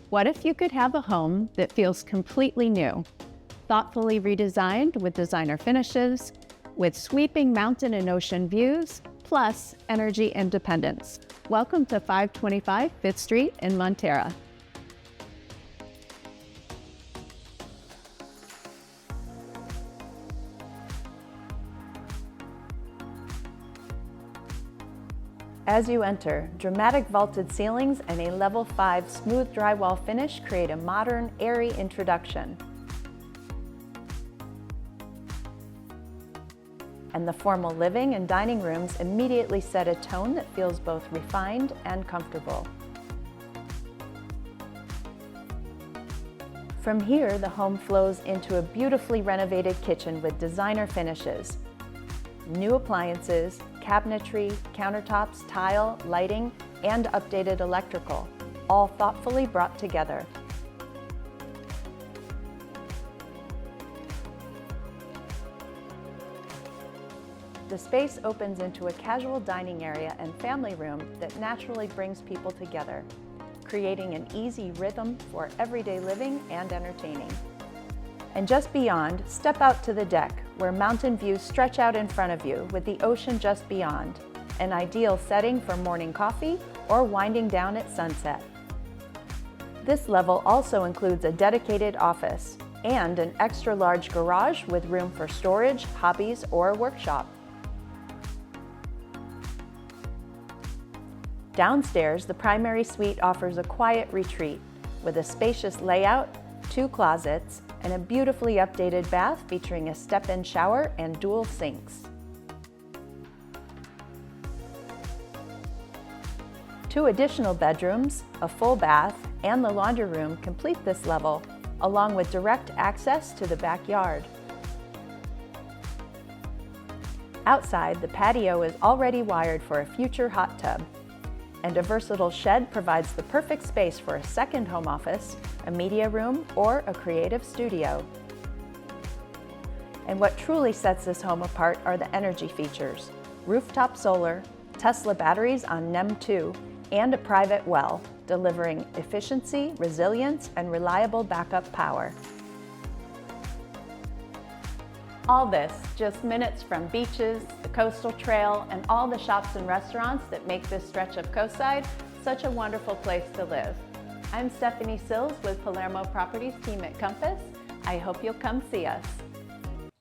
What if you could have a home that feels completely new, thoughtfully redesigned with designer finishes, with sweeping mountain and ocean views, plus energy independence? Welcome to 525 5th Street in Montara. As you enter, dramatic vaulted ceilings and a level 5 smooth drywall finish create a modern, airy introduction. And the formal living and dining rooms immediately set a tone that feels both refined and comfortable. From here, the home flows into a beautifully renovated kitchen with designer finishes, new appliances, cabinetry, countertops, tile, lighting, and updated electrical, all thoughtfully brought together. The space opens into a casual dining area and family room that naturally brings people together, creating an easy rhythm for everyday living and entertaining. And just beyond, step out to the deck, where mountain views stretch out in front of you with the ocean just beyond, an ideal setting for morning coffee or winding down at sunset. This level also includes a dedicated office and an extra-large garage with room for storage, hobbies, or a workshop. Downstairs, the primary suite offers a quiet retreat with a spacious layout, 2 closets, and a beautifully updated bath featuring a step-in shower and dual sinks. 2 additional bedrooms, a full bath, and the laundry room complete this level, along with direct access to the backyard. Outside, the patio is already wired for a future hot tub, and a versatile shed provides the perfect space for a second home office, a media room, or a creative studio. And what truly sets this home apart are the energy features: rooftop solar, Tesla batteries on NEM 2, and a private well, delivering efficiency, resilience, and reliable backup power. All this just minutes from beaches, the coastal trail, and all the shops and restaurants that make this stretch of coastside such a wonderful place to live. I'm Stephanie Sills with Palermo Properties team at Compass. I hope you'll come see us.